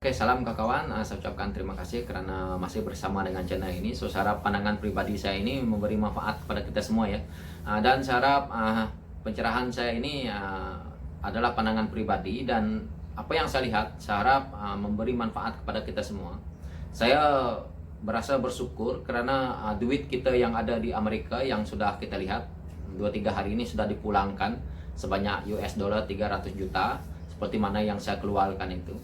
Oke, salam kawan. Saya ucapkan terima kasih karena masih bersama dengan channel ini. So, saya harap pandangan pribadi saya ini memberi manfaat kepada kita semua ya. Dan saya harap pencerahan saya ini adalah pandangan pribadi dan apa yang saya lihat, saya harap memberi manfaat kepada kita semua. Saya berasa bersyukur karena duit kita yang ada di Amerika yang sudah kita lihat 2-3 hari ini sudah dipulangkan sebanyak US dollar 300 juta seperti mana yang saya keluarkan itu.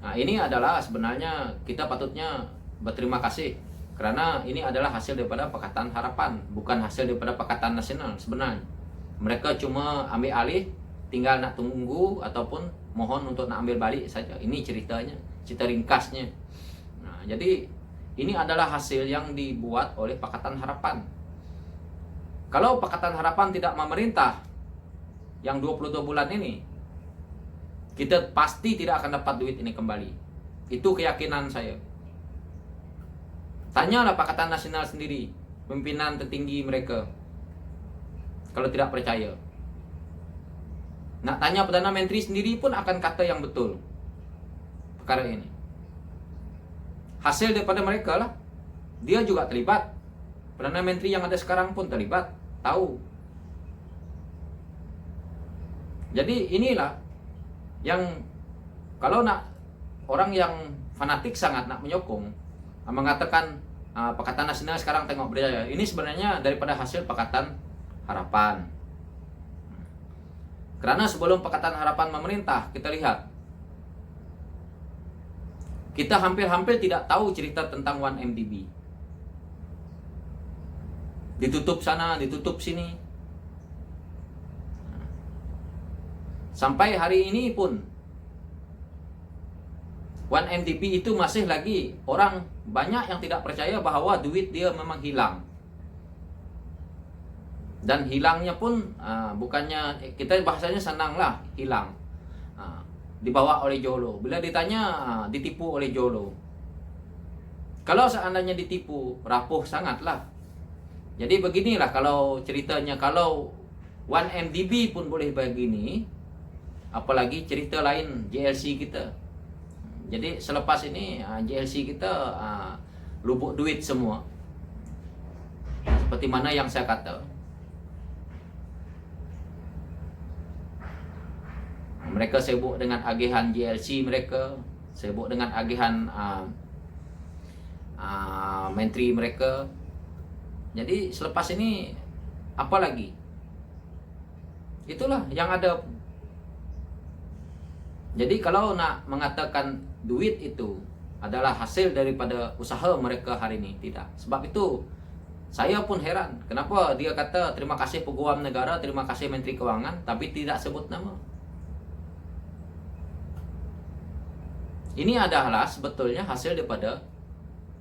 Nah, ini adalah sebenarnya kita patutnya berterima kasih karena ini adalah hasil daripada Pakatan Harapan, bukan hasil daripada Pakatan Nasional sebenarnya. Mereka cuma ambil alih, tinggal nak tunggu ataupun mohon untuk nak ambil balik saja. Ini ceritanya, cerita ringkasnya. Nah, jadi ini adalah hasil yang dibuat oleh Pakatan Harapan. Kalau Pakatan Harapan tidak memerintah yang 22 bulan ini, kita pasti tidak akan dapat duit ini kembali. Itu keyakinan saya. Tanyalah Pakatan Nasional sendiri, pimpinan tertinggi mereka, kalau tidak percaya. Nak tanya Perdana Menteri sendiri pun akan kata yang betul perkara ini. Hasil daripada mereka lah. Dia juga terlibat. Perdana Menteri yang ada sekarang pun terlibat. Tahu. Jadi inilah yang kalau nak orang yang fanatik sangat nak menyokong, mengatakan Pakatan Nasional sekarang tengok berjaya, ini sebenarnya daripada hasil Pakatan Harapan. Karena sebelum Pakatan Harapan memerintah, kita lihat, kita hampir-hampir tidak tahu cerita tentang 1MDB. Ditutup sana, ditutup sini. Sampai hari ini pun 1MDB itu masih lagi orang banyak yang tidak percaya bahwa duit dia memang hilang. Dan hilangnya pun bukannya, kita bahasanya senang lah, hilang. Dibawa oleh Jolo. Bila ditanya ditipu oleh Jolo. Kalau seandainya ditipu, rapuh sangatlah. Jadi beginilah kalau ceritanya, kalau 1MDB pun boleh begini, apalagi cerita lain JLC kita. Jadi selepas ini JLC kita lubuk duit semua. Seperti mana yang saya kata. Mereka sibuk dengan agihan JLC mereka, sibuk dengan agihan menteri mereka. Jadi selepas ini apa lagi? Itulah yang ada. Jadi kalau nak mengatakan duit itu adalah hasil daripada usaha mereka hari ini, tidak. Sebab itu saya pun heran, kenapa dia kata terima kasih Peguam Negara, terima kasih Menteri Keuangan, tapi tidak sebut nama. Ini adalah sebetulnya hasil daripada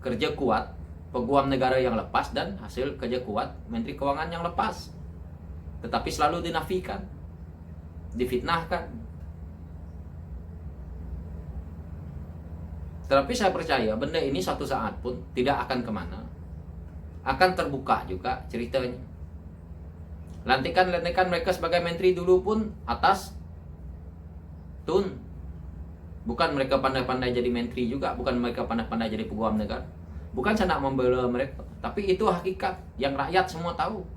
kerja kuat Peguam Negara yang lepas dan hasil kerja kuat Menteri Keuangan yang lepas. Tetapi selalu dinafikan, difitnahkan. Tetapi saya percaya benda ini suatu saat pun tidak akan kemana. Akan terbuka juga ceritanya. Lantikan-lantikan mereka sebagai menteri dulu pun atas tun. Bukan mereka pandai-pandai jadi menteri juga. Bukan mereka pandai-pandai jadi peguam negara. Bukan saya nak membela mereka. Tapi itu hakikat yang rakyat semua tahu.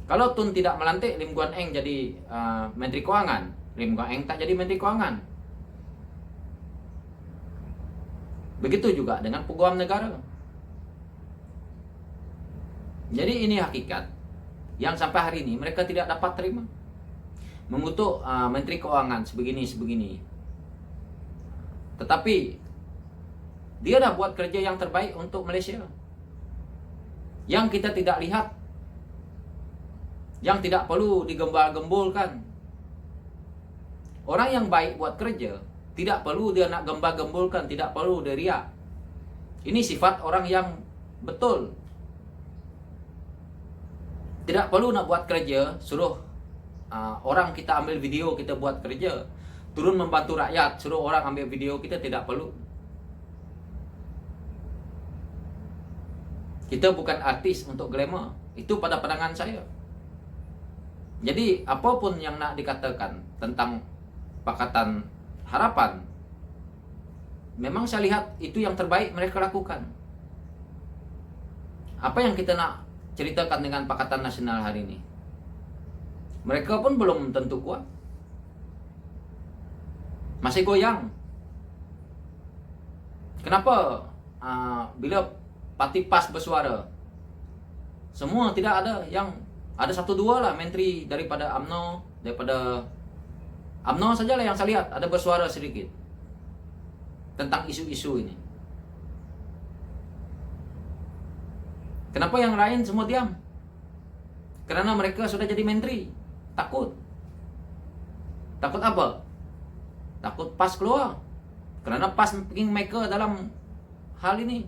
Kalau Tun tidak melantik Lim Guan Eng jadi Menteri Keuangan, Lim Guan Eng tak jadi Menteri Keuangan. Begitu juga dengan peguam negara. Jadi ini hakikat yang sampai hari ini mereka tidak dapat terima. Mengutuk Menteri Keuangan sebegini. Tetapi dia dah buat kerja yang terbaik untuk Malaysia. Yang kita tidak lihat, yang tidak perlu digembal-gembolkan. Orang yang baik buat kerja, tidak perlu dia nak gembal-gembolkan, tidak perlu dia riak. Ini sifat orang yang betul. Tidak perlu nak buat kerja, suruh orang kita ambil video, kita buat kerja. Turun membantu rakyat, suruh orang ambil video, kita tidak perlu. Kita bukan artis untuk glamour. Itu pada pandangan saya. Jadi apapun yang nak dikatakan tentang Pakatan Harapan, memang saya lihat itu yang terbaik mereka lakukan. Apa yang kita nak ceritakan dengan Pakatan Nasional hari ini? Mereka pun belum tentu kuat. Masih goyang. Kenapa? Bila parti PAS bersuara, semua tidak ada yang, ada satu dua lah menteri daripada UMNO sajalah yang saya lihat ada bersuara sedikit tentang isu-isu ini. Kenapa yang lain semua diam? Karena mereka sudah jadi menteri. Takut. Takut apa? Takut PAS keluar. Karena PAS kingmaker dalam hal ini.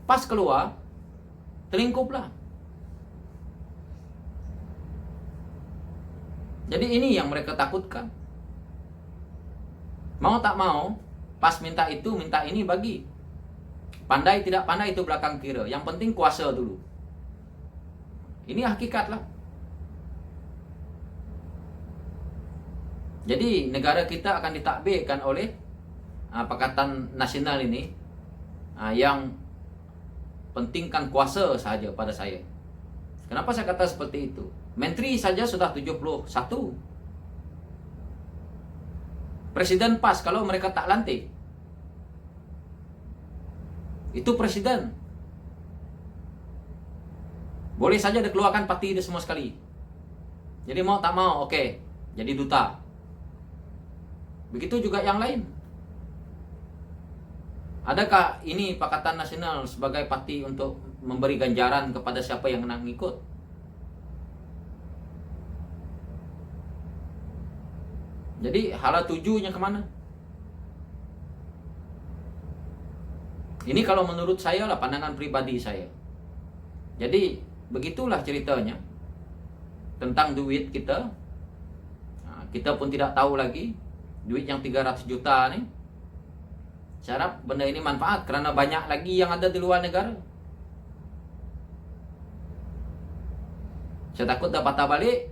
PAS keluar, terlingkuplah. Jadi ini yang mereka takutkan. Mau tak mau, PAS minta itu, minta ini, bagi. Pandai tidak pandai itu belakang kira. Yang penting kuasa dulu. Ini hakikat lah. Jadi negara kita akan ditakbirkan oleh Pakatan Nasional ini yang pentingkan kuasa saja pada saya. Kenapa saya kata seperti itu? Menteri saja sudah 71. Presiden PAS kalau mereka tak lantik, itu presiden. Boleh saja dikeluarkan parti dia semua sekali. Jadi mau tak mau, oke, jadi duta. Begitu juga yang lain. Adakah ini Pakatan Nasional sebagai parti untuk memberi ganjaran kepada siapa yang nak ikut? Jadi hala tujunya kemana? Ini kalau menurut saya lah, pandangan pribadi saya. Jadi begitulah ceritanya tentang duit kita. Kita pun tidak tahu lagi duit yang 300 juta nih. Saya harap benda ini manfaat karena banyak lagi yang ada di luar negara. Saya takut dapat patah balik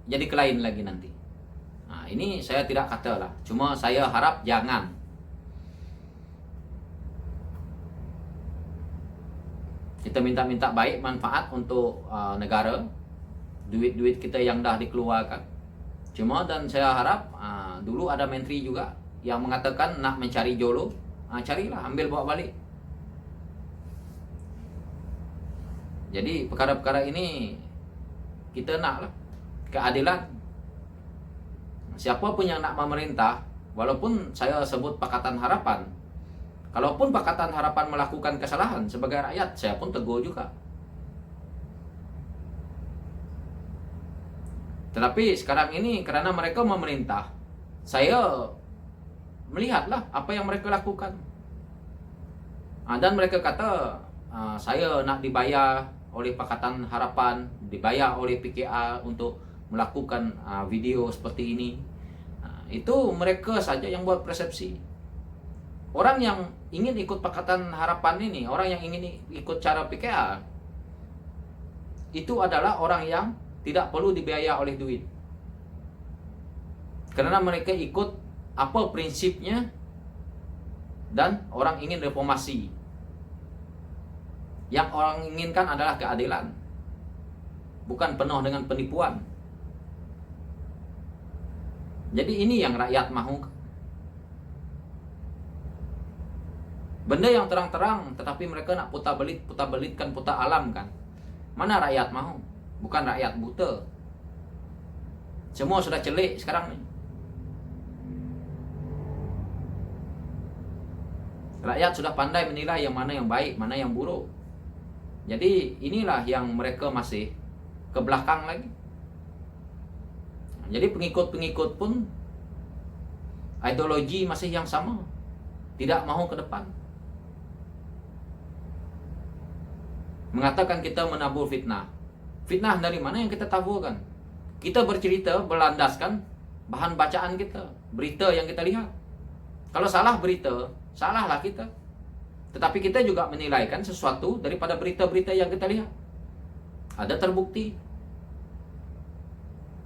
jadi ke lain lagi nanti. Nah, ini saya tidak kata lah. Cuma saya harap jangan. Kita minta-minta baik manfaat untuk negara. Duit-duit kita yang dah dikeluarkan. Cuma dan saya harap dulu ada menteri juga yang mengatakan nak mencari jolo, carilah, ambil bawa balik. Jadi perkara-perkara ini kita naklah keadilan. Siapa pun yang nak memerintah, walaupun saya sebut Pakatan Harapan, kalaupun Pakatan Harapan melakukan kesalahan sebagai rakyat, saya pun tegur juga. Tetapi sekarang ini karena mereka memerintah, saya melihatlah apa yang mereka lakukan. Dan mereka kata saya nak dibayar oleh Pakatan Harapan, dibayar oleh PKA untuk melakukan video seperti ini. Itu mereka saja yang buat persepsi. Orang yang ingin ikut Pakatan Harapan ini, orang yang ingin ikut cara PKA, itu adalah orang yang tidak perlu dibiaya oleh duit. Karena mereka ikut apa prinsipnya dan orang ingin reformasi. Yang orang inginkan adalah keadilan, bukan penuh dengan penipuan. Jadi ini yang rakyat mahu. Benda yang terang-terang, tetapi mereka nak putar belitkan, putar alam kan. Mana rakyat mahu? Bukan rakyat buta. Semua sudah celik sekarang nih. Rakyat sudah pandai menilai yang mana yang baik, mana yang buruk. Jadi inilah yang mereka masih ke belakang lagi. Jadi pengikut-pengikut pun ideologi masih yang sama, tidak mau ke depan. Mengatakan kita menabur fitnah. Fitnah dari mana yang kita taburkan? Kita bercerita berlandaskan bahan bacaan kita, berita yang kita lihat. Kalau salah berita, salahlah kita. Tetapi kita juga menilaikan sesuatu daripada berita-berita yang kita lihat. Ada terbukti.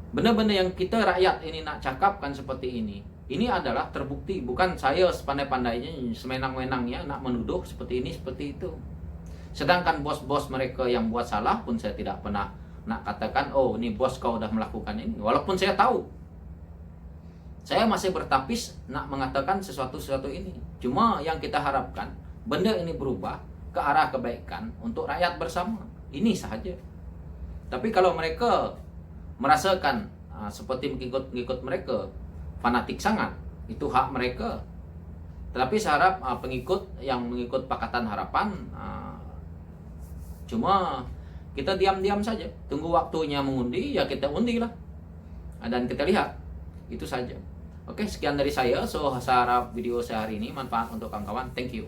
Benda-benda yang kita rakyat ini nak cakapkan seperti ini, Ini adalah terbukti, bukan saya sepandai-pandainya, semenang-menangnya nak menuduh seperti ini, seperti itu. Sedangkan bos-bos mereka yang buat salah pun saya tidak pernah nak katakan, oh ini bos kau udah melakukan ini. Walaupun saya tahu, saya masih bertapis nak mengatakan sesuatu ini. Cuma yang kita harapkan, benda ini berubah ke arah kebaikan untuk rakyat bersama. Ini sahaja. Tapi kalau mereka merasakan seperti mengikut mereka, fanatik sangat, itu hak mereka. Tetapi saya harap pengikut yang mengikut Pakatan Harapan, cuma kita diam-diam saja, tunggu waktunya mengundi, ya kita undi lah, dan kita lihat, itu saja. Oke, sekian dari saya. So, saya harap video saya hari ini manfaat untuk kawan-kawan. Thank you.